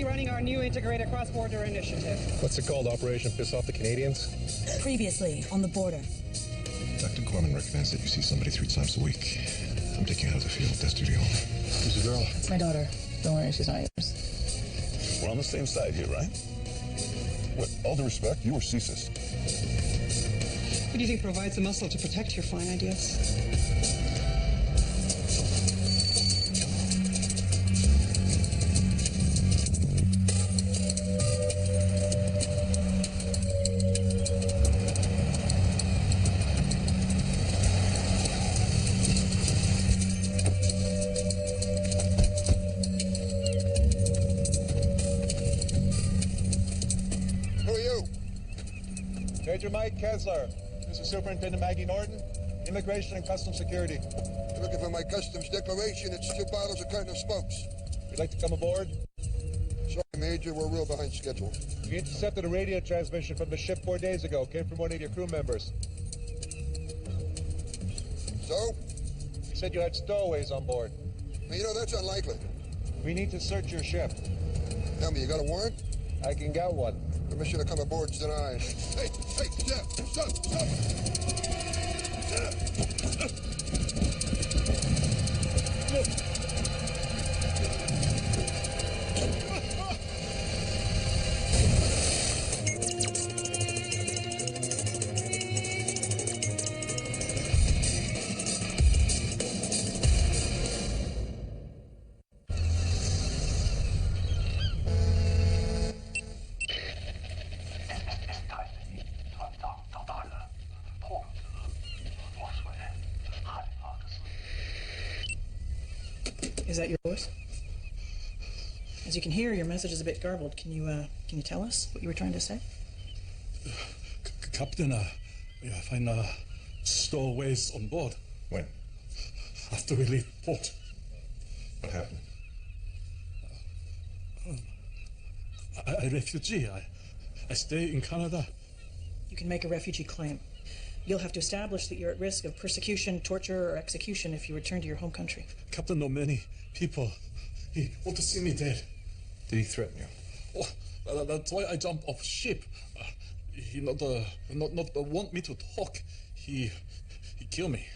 running our new integrated cross-border initiative. What's it called? Operation Piss Off the Canadians? Previously, on the border. Dr. Corman recommends that you see somebody 3 times a week. I'm taking her out of the field. That's duty home. Who's the girl? It's my daughter. Don't worry, she's not yours. We're on the same side here, right? With all due respect, you are CSIS. Who do you think provides the muscle to protect your fine ideas? Major Mike Kessler, Mr. Superintendent Maggie Norton, Immigration and Customs Security. You're looking for my customs declaration. It's 2 bottles of carton of smokes. You'd like to come aboard? Sorry, Major, we're real behind schedule. You intercepted a radio transmission from the ship 4 days ago. Came from one of your crew members. So? You said you had stowaways on board. You know, that's unlikely. We need to search your ship. Tell me, you got a warrant? I can get one. Permission to come aboard is denied. Hey, Jeff, stop! Is that yours? As you can hear, your message is a bit garbled. Can you tell us what you were trying to say? Captain, we find stowaways on board. When? After we leave port. What happened? A refugee. I stay in Canada. You can make a refugee claim. You'll have to establish that you're at risk of persecution, torture, or execution if you return to your home country. Captain, know many people. He want to see me dead. Did he threaten you? Oh, that's why I jump off ship. He not want me to talk. He kill me.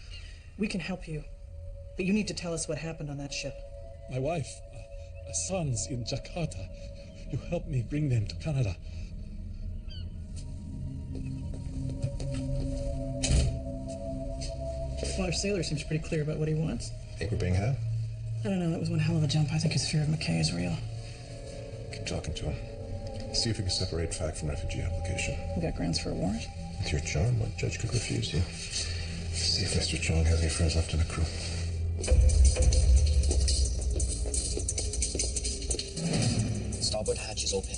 We can help you, but you need to tell us what happened on that ship. My wife, sons in Jakarta. You help me bring them to Canada. Well, our sailor seems pretty clear about what he wants. Think we're being had? I don't know, that was one hell of a jump. I think his fear of McKay is real. Keep talking to him. See if we can separate fact from refugee application. We got grounds for a warrant. With your charm, what judge could refuse you? See if Mr. Chong has any friends left in the crew. Starboard hatch is open.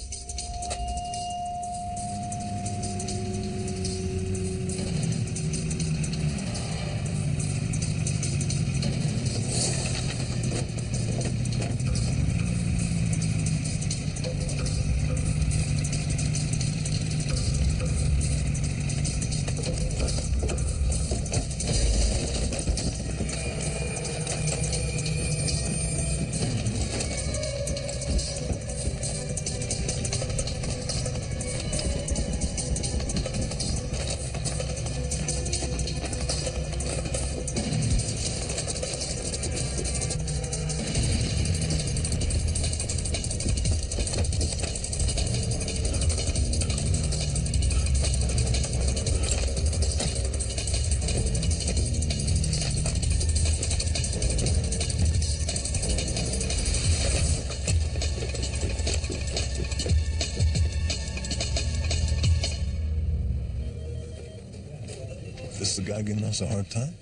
This the guy giving us a hard time?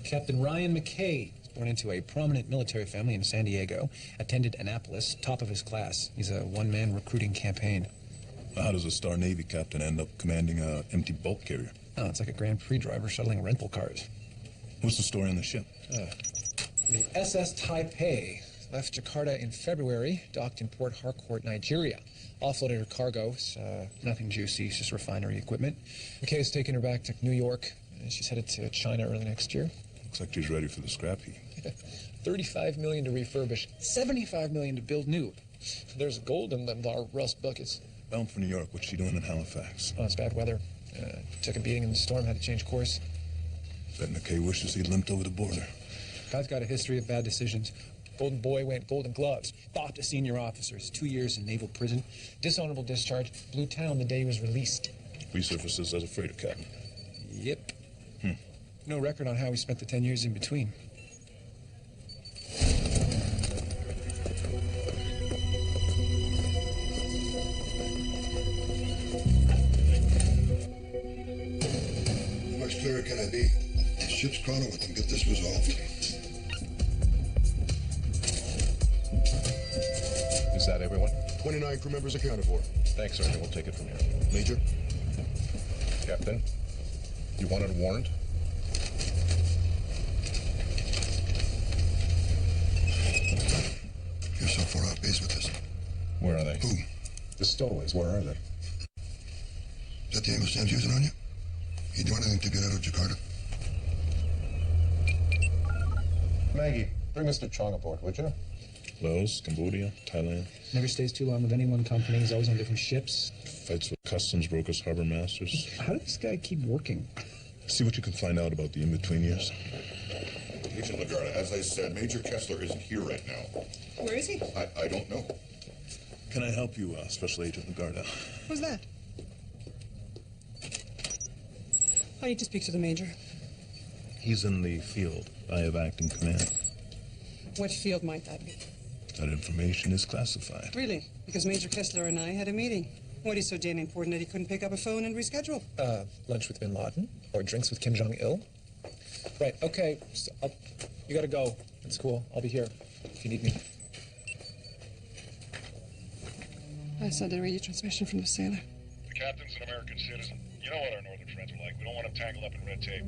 Captain Ryan McKay was born into a prominent military family in San Diego, attended Annapolis, top of his class. He's a one-man recruiting campaign. How does a Star Navy captain end up commanding an empty bulk carrier? Oh, it's like a Grand Prix driver shuttling rental cars. What's the story on the ship? The SS Taipei left Jakarta in February, docked in Port Harcourt, Nigeria. Offloaded her cargo. It's nothing juicy, it's just refinery equipment. McKay's taken her back to New York, and she's headed to China early next year. Looks like she's ready for the scrap heap. 35 million to refurbish, 75 million to build new. There's gold in them bar rust buckets. Bound for New York. What's she doing in Halifax? Oh, it's bad weather. Took a beating in the storm, had to change course. Bet McKay wishes he limped over the border. Guy's got a history of bad decisions. Golden boy went golden gloves. Fought to senior officers. 2 years in naval prison. Dishonorable discharge. Blew town the day he was released. Resurfaces as a freighter captain. Yep. No record on how he spent the 10 years in between. How much clearer can I be? The ship's crawling with them. Get this resolved. Is that everyone? 29 crew members accounted for. Thanks, Sergeant. We'll take it from here. Major? Captain, you wanted a warrant? You're so far off base with this. Where are they? Who? The stowaways. Where are they? Is that the Amos Sam's using on you? You do anything to get out of Jakarta? Maggie, bring Mr. Chong aboard, would you? Laos, Cambodia, Thailand. Never stays too long with any one company. He's always on different ships. Fights with customs brokers, harbor masters. How did this guy keep working? See what you can find out about the in-between years. Agent Lagarda, as I said, Major Kessler isn't here right now. Where is he? I don't know. Can I help you, Special Agent Lagarda? Who's that? I need to speak to the Major. He's in the field. I have acting command. What field might that be? That information is classified. Really? Because Major Kessler and I had a meeting. What is so damn important that he couldn't pick up a phone and reschedule? Lunch with Bin Laden? Or drinks with Kim Jong-il? Right, okay. So you gotta go. It's cool. I'll be here if you need me. I saw the radio transmission from the sailor. The captain's an American citizen. You know what our northern friends are like. We don't want him tangled up in red tape.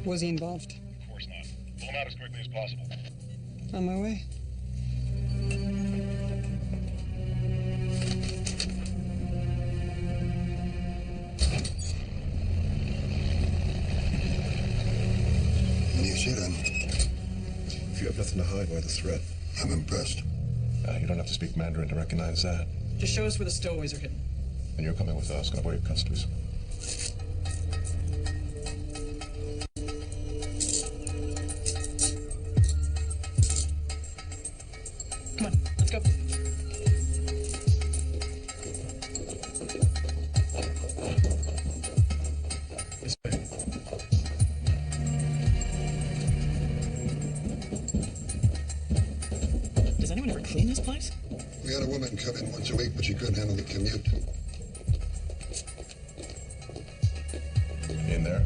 Was he involved? Of course not. Pull him out as quickly as possible. On my way. What do you say then? If you have nothing to hide, why the threat? I'm impressed. You don't have to speak Mandarin to recognize that. Just show us where the stowaways are hidden. And you're coming with us. Gonna waive customs. Come on, let's go. This way. Does anyone ever clean this place? We had a woman come in once a week, but she couldn't handle the commute. In there?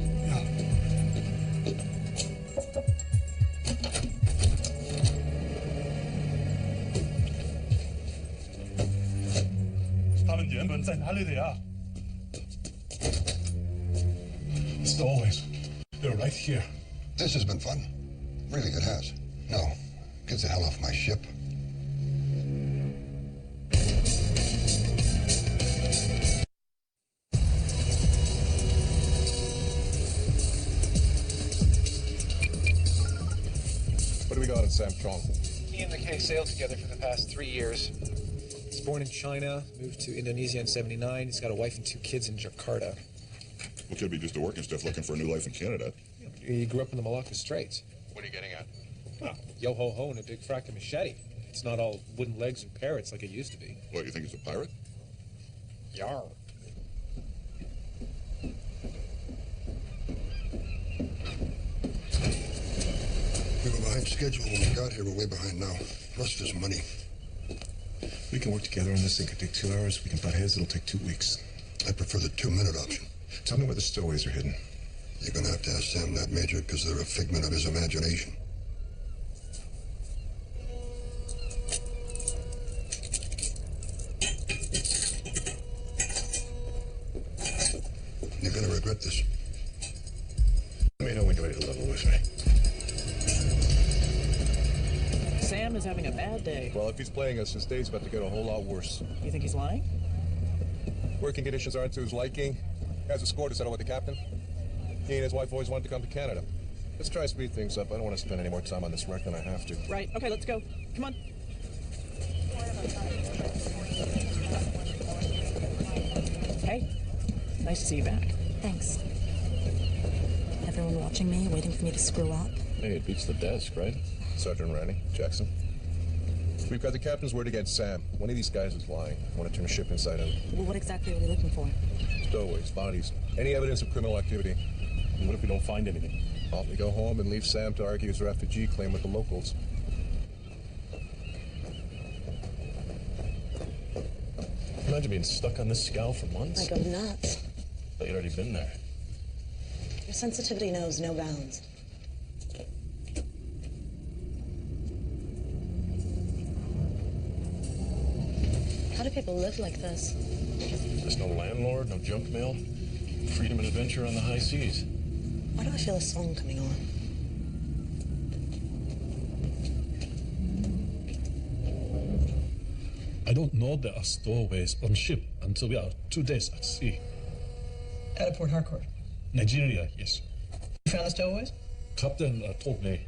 Stowaways. They're right here. This has been fun. Really, it has. Now, get the hell off my ship. What do we got in Sam Chong? He and McKay sailed together for the past 3 years. He's born in China, moved to Indonesia in '79. He's got a wife and 2 kids in Jakarta. Well, could be just a working stuff looking for a new life in Canada. He grew up in the Malacca Straits. What are you getting at? Yo ho ho and a big fractal machete. It's not all wooden legs and parrots like it used to be. What, you think he's a pirate? Yar. We were behind schedule when we got here. We're way behind now. Plus, there's money. We can work together on this. It could take 2 hours. We can butt heads. It'll take 2 weeks. I prefer the 2-minute option. Tell me where the stowaways are hidden. You're gonna have to ask Sam that, Major, because they're a figment of his imagination. You're gonna regret this. Let me know when you're ready to level with me. Sam is having a bad day. Well, if he's playing us, his day's about to get a whole lot worse. You think he's lying? Working conditions aren't to his liking. He has a score to settle with the captain. He and his wife always wanted to come to Canada. Let's try to speed things up. I don't want to spend any more time on this wreck than I have to. Right. Okay, let's go. Come on. Hey, nice to see you back. Thanks. Everyone watching me, waiting for me to screw up. Hey, it beats the desk, right? Sergeant Randy, Jackson. We've got the captain's word against Sam. One of these guys is lying. I want to turn the ship inside out. Well, what exactly are we looking for? Stowaways, bodies, any evidence of criminal activity. And what if we don't find anything? Well, we go home and leave Sam to argue his refugee claim with the locals. Imagine being stuck on this scow for months. I go nuts. Thought you'd already been there. Your sensitivity knows no bounds. How do people live like this? There's no landlord, no junk mail. Freedom and adventure on the high seas. Why do I feel a song coming on? I don't know there are stowaways on ship until we are 2 days at sea. Out of Port Harcourt. Nigeria, yes. You found the stowaways? Captain told me.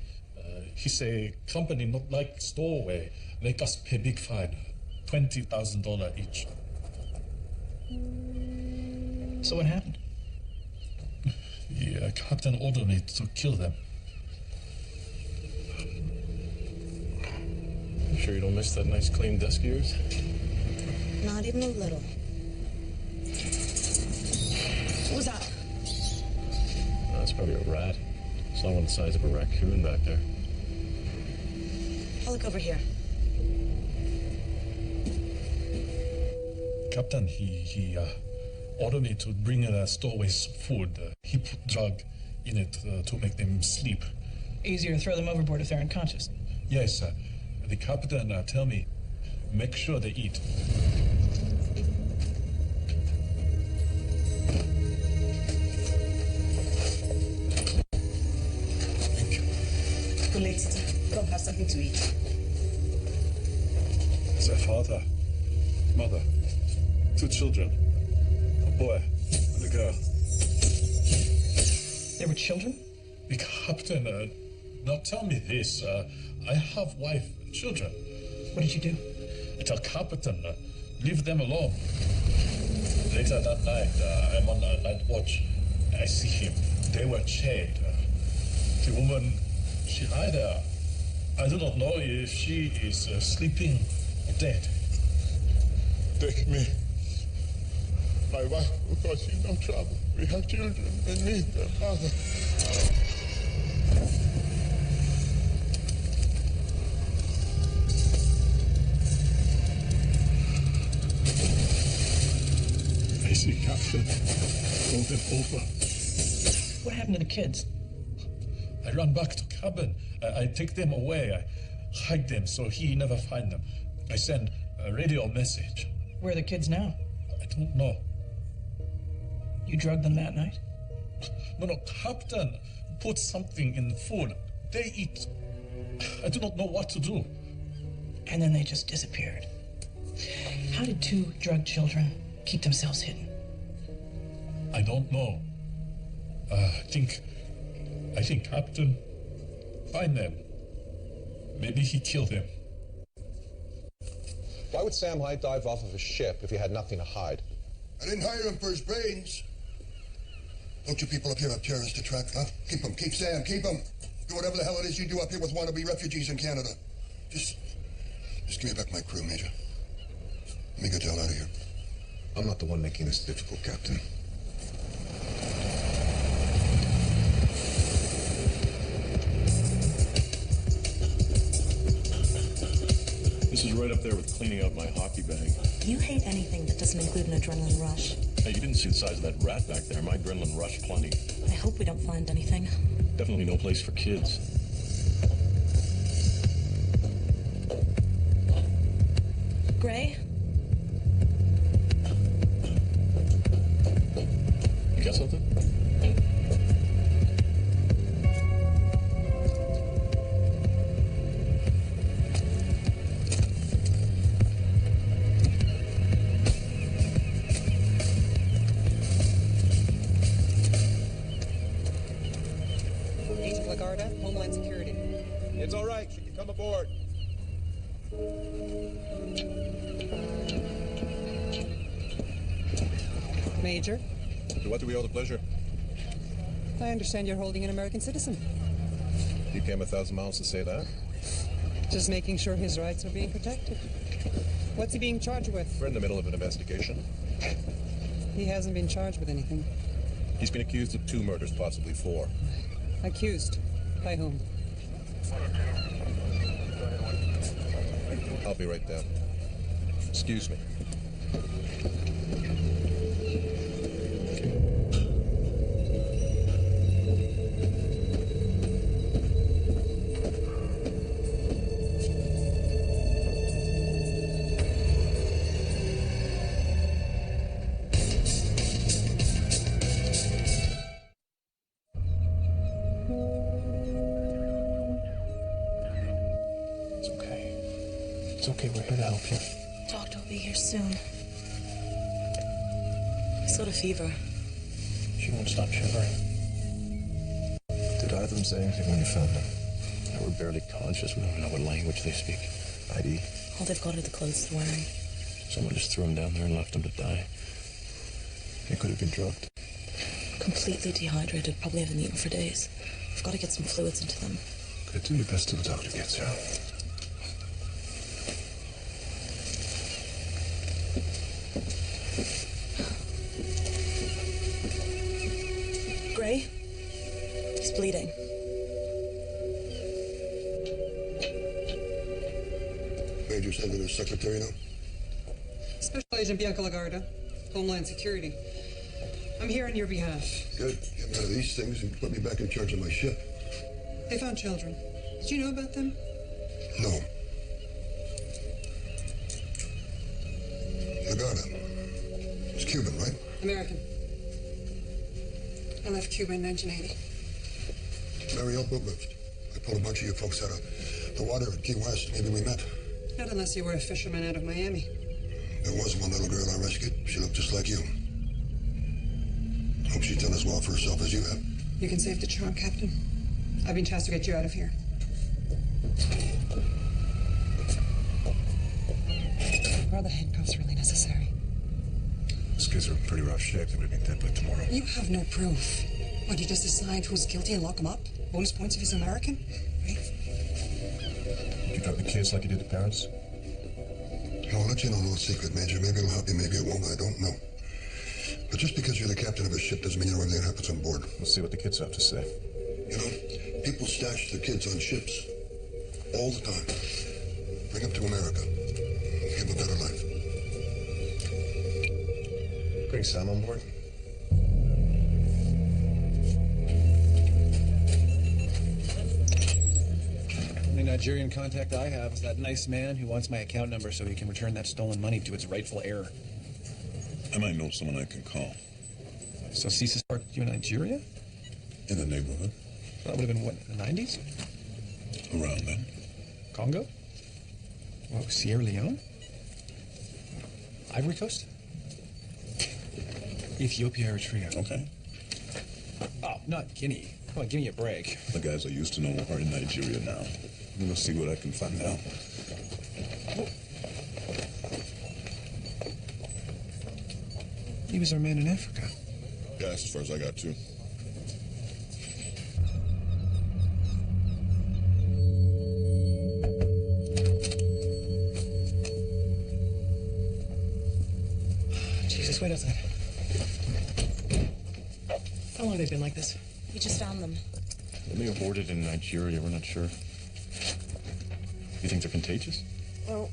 He say company not like stowaway, make us pay big fine, $20,000 each. So what happened? The captain ordered me to kill them. Sure you don't miss that nice clean desk of yours? Not even a little. What was that? No, that's probably a rat. It's not one the size of a raccoon back there. I'll look over here. Captain, he ordered me to bring in stowaways food. He put drug in it to make them sleep. Easier to throw them overboard if they're unconscious. Yes, the captain tell me, make sure they eat. Thank you. Felicity, come have something to eat. Their father, mother, 2 children, a boy and a girl. There were children? The captain, now tell me this, I have wife and children. What did you do? I tell captain, leave them alone. Later that night, I'm on a night watch. I see him. They were chained. The woman, she lie there. I do not know if she is sleeping or dead. Take me. My wife will cause you no trouble. We have children and me, their father. I see captain. Throw them over. What happened to the kids? I run back to cabin. I take them away. I hide them so he never find them. I send a radio message. Where are the kids now? I don't know. You drugged them that night? No, captain put something in the food. They eat. I do not know what to do. And then they just disappeared. How did 2 drugged children keep themselves hidden? I don't know. I think captain find them. Maybe he killed them. Why would Sam Hyde dive off of a ship if he had nothing to hide? I didn't hire him for his brains. Don't you people up here have terrorists to track, huh? Keep them. Keep Sam. Keep them. Do whatever the hell it is you do up here with wannabe refugees in Canada. Just give me back my crew, Major. Let me get the hell out of here. I'm not the one making this difficult, Captain. This is right up there with cleaning out my hockey bag. You hate anything that doesn't include an adrenaline rush. Hey, you didn't see the size of that rat back there. My adrenaline rushed plenty. I hope we don't find anything. Definitely no place for kids. Gray? You got something? Agent Lagarda, Homeland Security. It's all right. She can come aboard. Major. To what do we owe the pleasure? I understand you're holding an American citizen. You came 1,000 miles to say that? Just making sure his rights are being protected. What's he being charged with? We're in the middle of an investigation. He hasn't been charged with anything. He's been accused of 2 murders, possibly 4. Accused? By whom? I'll be right down. Excuse me. It's okay, we're here to help you. Doctor will be here soon. He's got a fever. She won't stop shivering. Did either of them say anything when you found them? They were barely conscious. We don't know what language they speak. ID? All they've got are the clothes they're wearing. Someone just threw them down there and left them to die. They could have been drugged. Completely dehydrated, probably haven't eaten for days. We've got to get some fluids into them. Good, do your best till the doctor gets here. Gray? He's bleeding. Major sent to the secretary now? Special Agent Bianca Lagarda, Homeland Security. I'm here on your behalf. Good. Get me out of these things and put me back in charge of my ship. They found children. Did you know about them? No. Lagarda. It's Cuban, right? American. I left Cuba in 1980. Mariel boat lift. I pulled a bunch of you folks out of the water at Key West. Maybe we met. Not unless you were a fisherman out of Miami. There was one little girl I rescued. She looked just like you. Hope she's done as well for herself as you have. You can save the charm, Captain. I've been tasked to get you out of here. Are the handcuffs really necessary? These kids are in pretty rough shape. They would have been dead by tomorrow. You have no proof. What, you just decide who's guilty and lock him up? Bonus points if he's American? Right? You drug the kids like you did the parents? I'll let you know a little secret, Major. Maybe it'll help you, maybe it won't. I don't know. But just because you're the captain of a ship doesn't mean you know everything that happens on board. We'll see what the kids have to say. You know, people stash their kids on ships all the time. Bring them to America. Give them a better life. Bring Sam on board. The only Nigerian contact I have is that nice man who wants my account number so he can return that stolen money to its rightful heir. I might know someone I can call. So CISA started you in Nigeria? In the neighborhood. That would have been, what, in the 90s? Around then. Congo? Whoa, Sierra Leone? Ivory Coast? Ethiopia, Eritrea. Okay. Oh, not Guinea. Come on, give me a break. The guys I used to know are in Nigeria now. I'm gonna see what I can find out. He was our man in Africa. Yeah, that's as far as I got too. Jesus, wait a second. How long have they been like this? We just found them. They aborted in Nigeria, we're not sure. You think they're contagious? Well,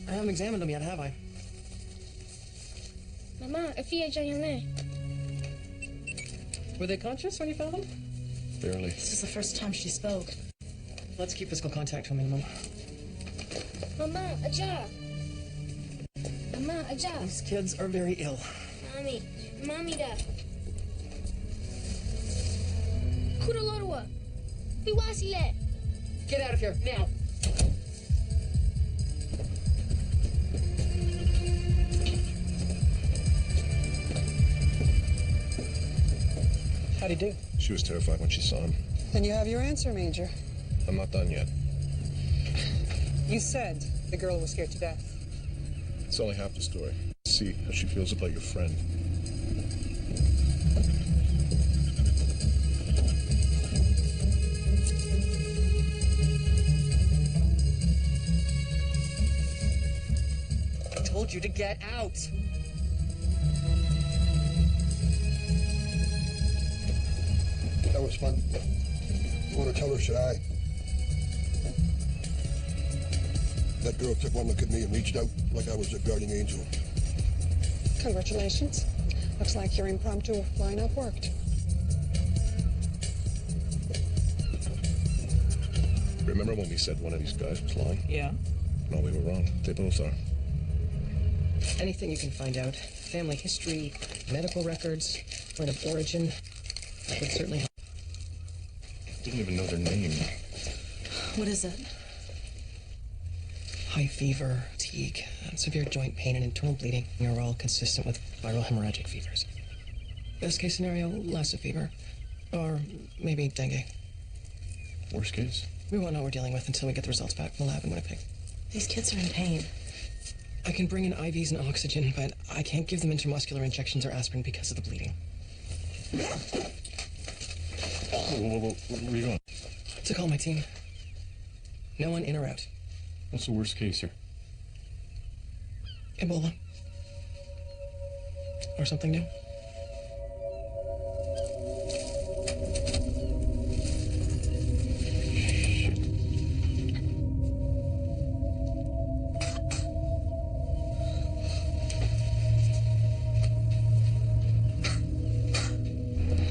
I haven't examined them yet, have I? Mama, I feel like Were they conscious when you found them? Barely. This is the first time she spoke. Let's keep physical contact to a minimum. Mama, a job. Mama, a job. These kids are very ill. Mommy da. Kurolorwa. Biwasile. Get out of here, now! How'd he do? She was terrified when she saw him. Then you have your answer, Major. I'm not done yet. You said the girl was scared to death. It's only half the story. See how she feels about your friend. I told you to get out. That was fun. You want to tell her, should I? That girl took one look at me and reached out like I was a guardian angel. Congratulations. Looks like your impromptu lineup worked. Remember when we said one of these guys was lying? Yeah. No, we were wrong. They both are. Anything you can find out. Family history, medical records, point of origin. That would certainly help. Didn't even know their name. What is it? High fever, fatigue, severe joint pain, and internal bleeding are all consistent with viral hemorrhagic fevers. Best case scenario, Lassa fever. Or maybe dengue. Worst case? We won't know what we're dealing with until we get the results back from the lab in Winnipeg. These kids are in pain. I can bring in IVs and oxygen, but I can't give them intramuscular injections or aspirin because of the bleeding. Where are you going? To call my team. No one in or out. What's the worst case here? Ebola. Or something new.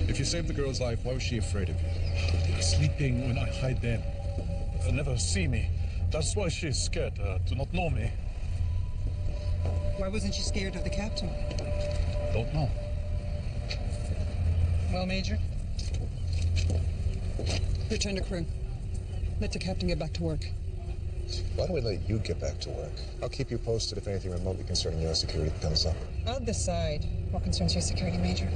If you saved the girl's life, why was she afraid of you? Sleeping when I hide them. They never see me. That's why she's scared, to not know me. Why wasn't she scared of the captain? Don't know. Well, Major, return to crew. Let the captain get back to work. Why don't we let you get back to work? I'll keep you posted if anything remotely concerning U.S. security comes up. I'll decide what concerns your security, Major.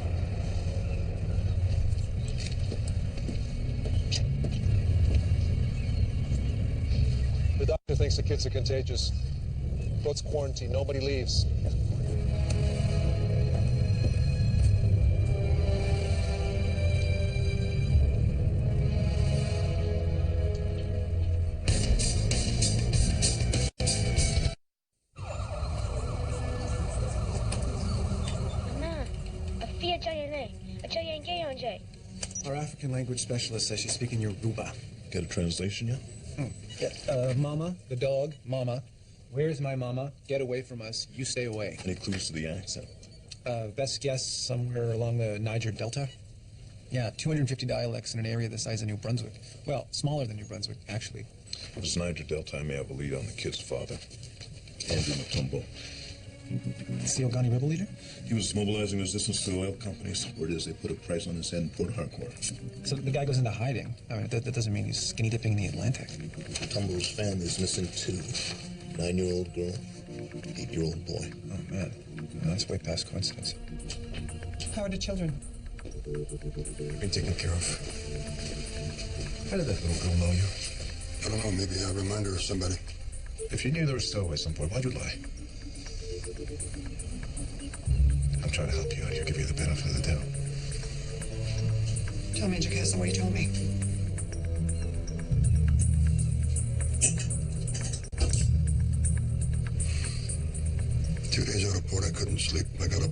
The doctor thinks the kids are contagious. Boat's quarantined. Nobody leaves. Our African language specialist says she's speaking Yoruba. Get a translation yet? Mama, the dog, Mama. Where's my mama? Get away from us. You stay away. Any clues to the accent? Best guess somewhere along the Niger Delta. Yeah, 250 dialects in an area the size of New Brunswick. Well, smaller than New Brunswick, actually. If it's Niger Delta, I may have a lead on the kid's father, Andrew Mutombo. It's the Ogani rebel leader? He was mobilizing resistance to oil companies. Word is they put a price on his head in Port Harcourt. So the guy goes into hiding. I mean, that doesn't mean he's skinny dipping in the Atlantic. Mutombo's family is missing two. 9-year-old girl, 8-year-old boy. Oh, man. That's way past coincidence. How are the children? Being taken care of. How did that little girl know you? I don't know, maybe a reminder of somebody. If you knew there was stowaway some point, why'd you lie? I'm trying to help you out here, give you the benefit of the doubt. Tell Major Castle what you told me. Two days out of port, I couldn't sleep. I got up,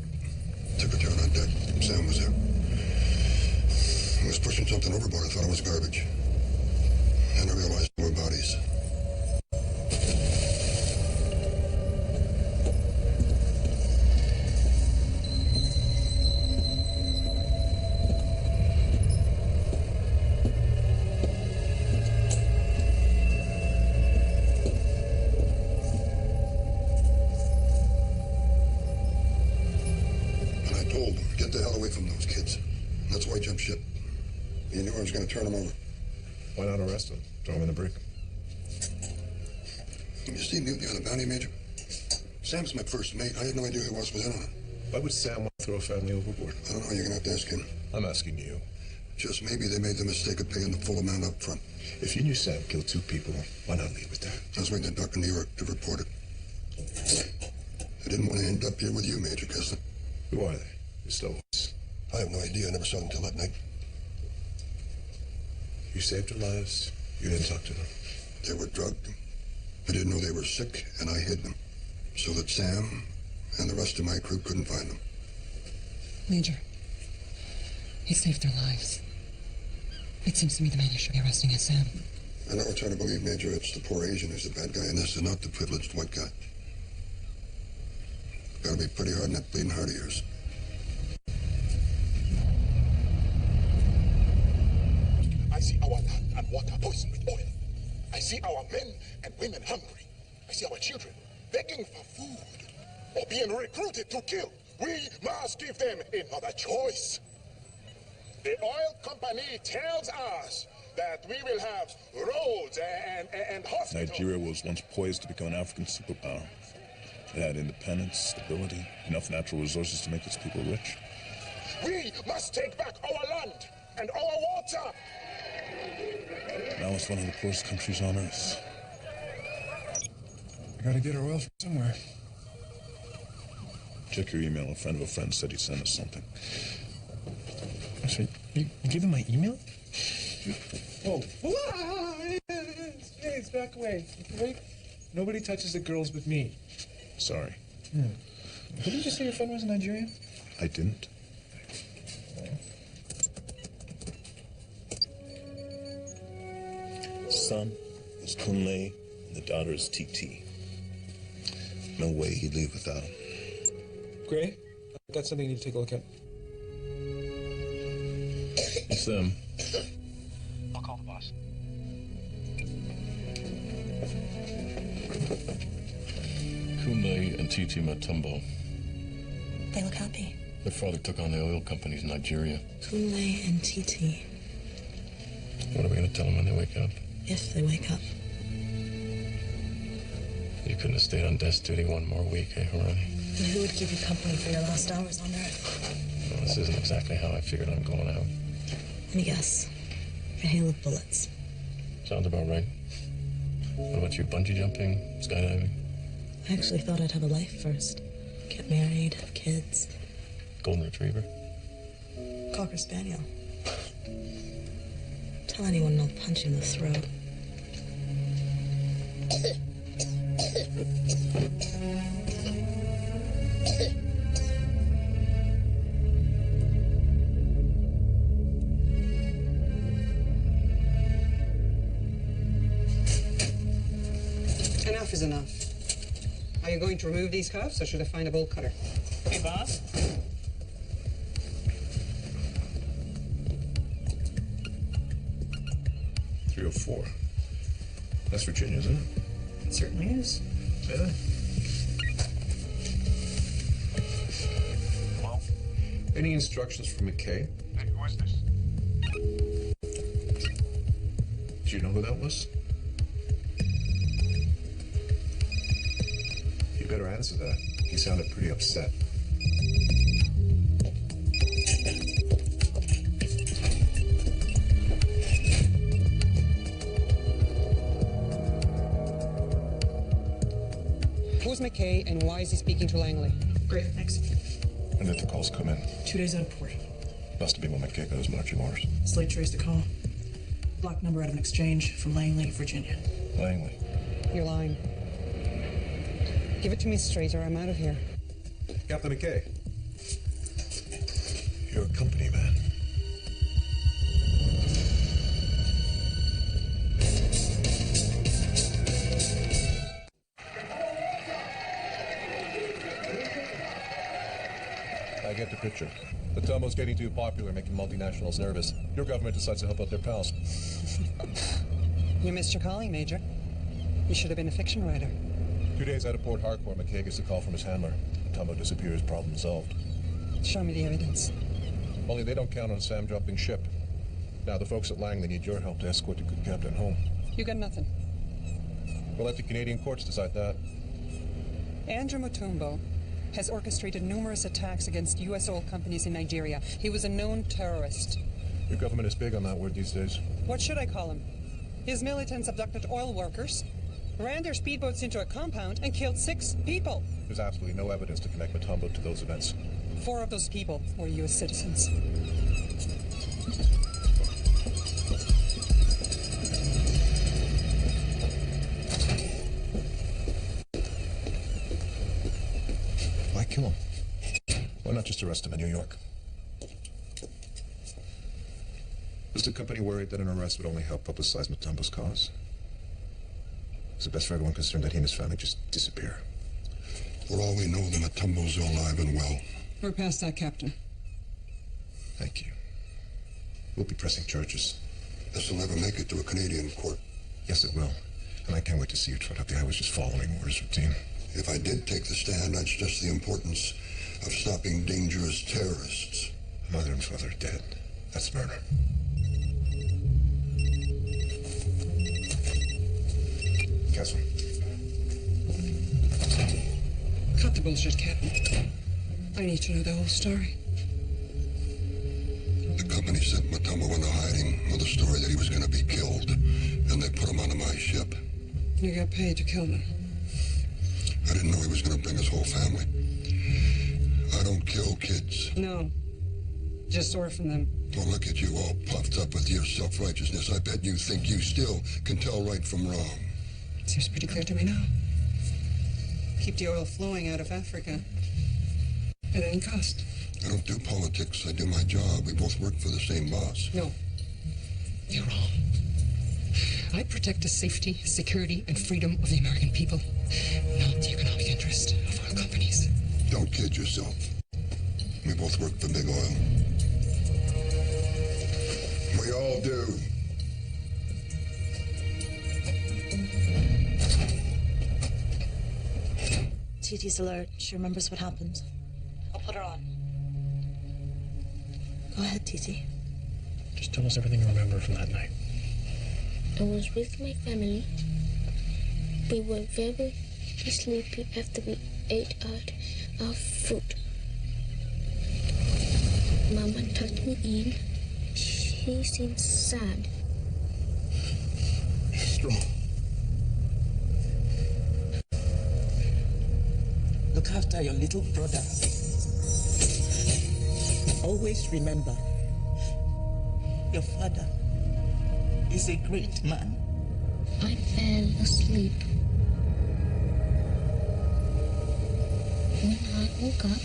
took a turn on deck. Sam was there. I was pushing something overboard. I thought it was garbage. And I realized there were bodies. Going to turn him over. Why not arrest him? Throw him in the brig. You see mutiny on the bounty, Major? Sam's my first mate. I had no idea who else was in on it. Why would Sam want to throw a family overboard? I don't know. You're going to have to ask him. I'm asking you. Just maybe they made the mistake of paying the full amount up front. If you knew Sam killed two people, why not leave with that? I was waiting to Dr. New York to report it. I didn't want to end up here with you, Major Kessler. Who are they? The stowaways. I have no idea. I never saw them till that night. You saved their lives. You didn't talk to them. They were drugged. I didn't know they were sick, and I hid them so that Sam and the rest of my crew couldn't find them. Major, he saved their lives. It seems to me the man you should be arresting is Sam. I know it's hard to believe, Major. It's the poor Asian who's the bad guy, and this is not the privileged white guy. Gotta be pretty hard in that bleeding heart of yours. I see our land and water poisoned with oil. I see our men and women hungry. I see our children begging for food or being recruited to kill. We must give them another choice. The oil company tells us that we will have roads and hospitals. Nigeria was once poised to become an African superpower. It had independence, stability, enough natural resources to make its people rich. We must take back our land and our water. Now it's one of the poorest countries on earth. I gotta get our oil from somewhere. Check your email. A friend of a friend said he'd send us something. Actually, you gave him my email? Oh. Hey, back away. Wait. Nobody touches the girls but me. Sorry. Who did you say your friend was in Nigeria? I didn't. The son is Kunle, and the daughter is TT. No way he'd leave without him. Gray, I got something you need to take a look at. It's them. I'll call the boss. Kunle and TT Matumbo. They look happy. Their father took on the oil companies in Nigeria. Kunle and TT. What are we going to tell them when they wake up? If they wake up. You couldn't have stayed on desk duty one more week, eh, Harani? And who would keep you company for your last hours on Earth? Well, this isn't exactly how I figured I'm going out. Let me guess. A hail of bullets. Sounds about right. What about you? Bungee jumping? Skydiving? I actually thought I'd have a life first. Get married, have kids. Golden Retriever? Cocker Spaniel. Tell anyone and I'll punch you in the throat. Enough is enough. Are you going to remove these cuffs, or should I find a bolt cutter? Hey, boss. .304. That's Virginia, isn't it? It certainly is. Yeah. Hello? Any instructions from McKay? Hey, who is this? Do you know who that was? You better answer that. He sounded pretty upset. Who's McKay, and why is he speaking to Langley? Great, thanks. When did the calls come in? 2 days out of port. Must be when McKay got his marching orders. Slate traced a call. Block number out of an exchange from Langley, Virginia. Langley. You're lying. Give it to me straight, or I'm out of here. Captain McKay. You're a company man. I get the picture. The Tomo's getting too popular, making multinationals nervous. Your government decides to help out their pals. You missed your calling, Major. You should have been a fiction writer. 2 days out of Port Harcourt, McKay gets a call from his handler. Tomo disappears, problem solved. Show me the evidence. Only they don't count on Sam dropping ship. Now, the folks at Langley need your help to escort the good captain home. You got nothing. We'll let the Canadian courts decide that. Andrew Mutombo has orchestrated numerous attacks against U.S. oil companies in Nigeria. He was a known terrorist. Your government is big on that word these days. What should I call him? His militants abducted oil workers, ran their speedboats into a compound, and killed 6 people. There's absolutely no evidence to connect Mutombo to those events. 4 of those people were U.S. citizens. Why kill him? Why not just arrest him in New York? Was the company worried that an arrest would only help publicize Mutombo's cause? Is it best for everyone concerned that he and his family just disappear? For all we know, the Mutombos are alive and well. We're past that, Captain. Thank you. We'll be pressing charges. This will never make it to a Canadian court. Yes, it will. And I can't wait to see you trot out the highways just following orders routine. If I did take the stand, I'd stress the importance of stopping dangerous terrorists. Mother and father are dead. That's murder. Catherine. Cut the bullshit, Captain. I need to know the whole story. The company sent Mutombo into hiding with a story that he was going to be killed, and they put him onto my ship. You got paid to kill them. I didn't know he was going to bring his whole family. I don't kill kids. No. Just orphan them. Well, look at you all puffed up with your self-righteousness. I bet you think you still can tell right from wrong. Seems pretty clear to me now. Keep the oil flowing out of Africa at any cost. I don't do politics. I do my job. We both work for the same boss. No. You're wrong. I protect the safety, security, and freedom of the American people, not the economic interest of oil companies. Don't kid yourself. We both work for Big Oil. We all do. TT's alert. She remembers what happened. I'll put her on. Go ahead, TT. Just tell us everything you remember from that night. I was with my family. We were very sleepy after we ate our food. Mama tucked me in. She seemed sad. Strong. Look after your little brother. Always remember, your father is a great man. I fell asleep. When I woke up,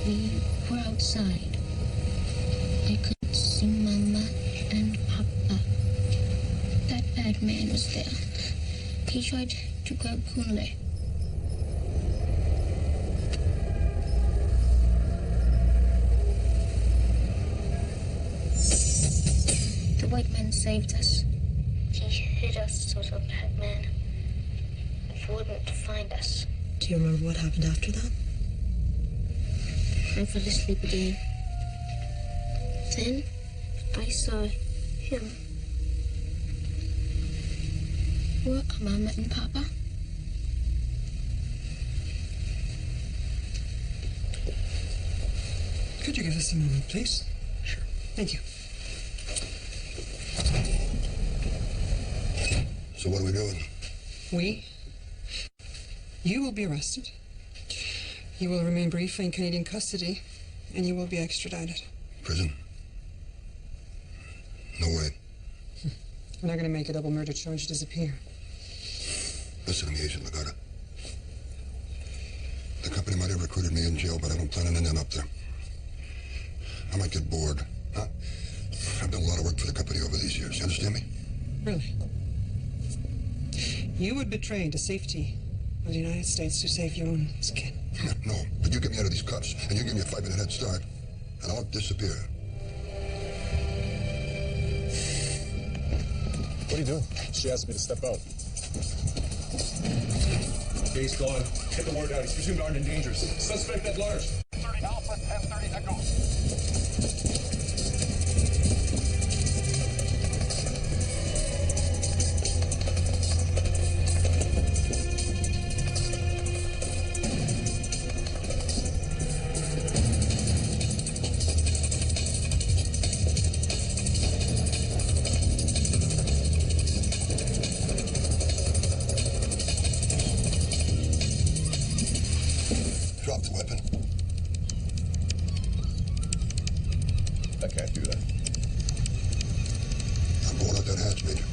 we were outside. I could see Mama and Papa. That bad man was there. He tried to grab Kunle. The white man saved us. He hid us so the bad man wouldn't find us. Do you remember what happened after that? I fell asleep again. Then I saw him. Where are Mama and Papa? Could you give us a moment, please? Sure. Thank you. So what are we doing? You will be arrested. You will remain briefly in Canadian custody, and you will be extradited. Prison? No way. We're not going to make a double murder charge disappear. Listen to me, Agent Lagata. The company might have recruited me in jail, but I don't plan on ending up there. I might get bored. Huh? I've done a lot of work for the company over these years. You understand me? Really? You would betray the safety of the United States to save your own skin. No, but you get me out of these cuffs, and you give me a 5-minute head start, and I'll disappear. What are you doing? She asked me to step out. Case gone. Get the word out. He's presumed armed and dangerous. Suspect at large. 30 Alpha, 1030 Echo. Drop the weapon. can't do that. I'm going out that hatch, Major.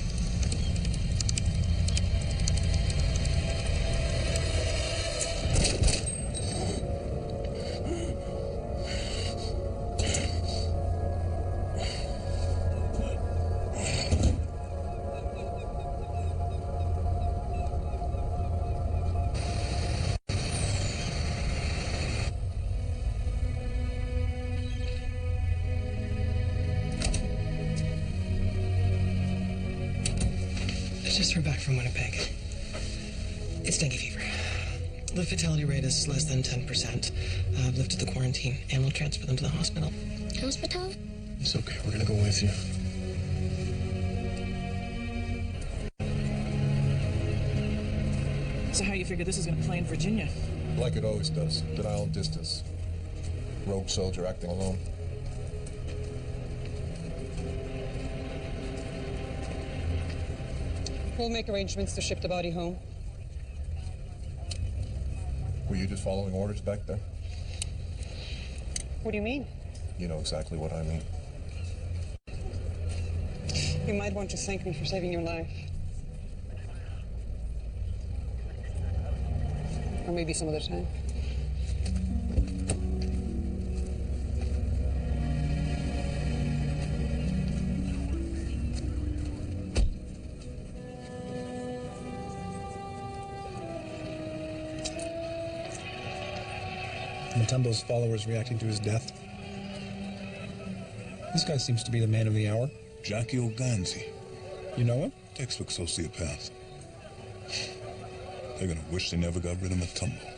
I just heard back from Winnipeg. It's dengue fever. The fatality rate is less than 10%. I've lifted the quarantine and we'll transfer them to the hospital. Hospital? It's okay. We're gonna go with you. So how you figure this is going to play in Virginia? Like it always does. Denial of distance. Rogue soldier acting alone. We'll make arrangements to ship the body home. Were you just following orders back there? What do you mean? You know exactly what I mean. You might want to thank me for saving your life. Or maybe some other time. Matumbo's followers reacting to his death. This guy seems to be the man of the hour. Jackie Oganzi. You know him? Textbook sociopath. They're gonna wish they never got rid of Matumbo.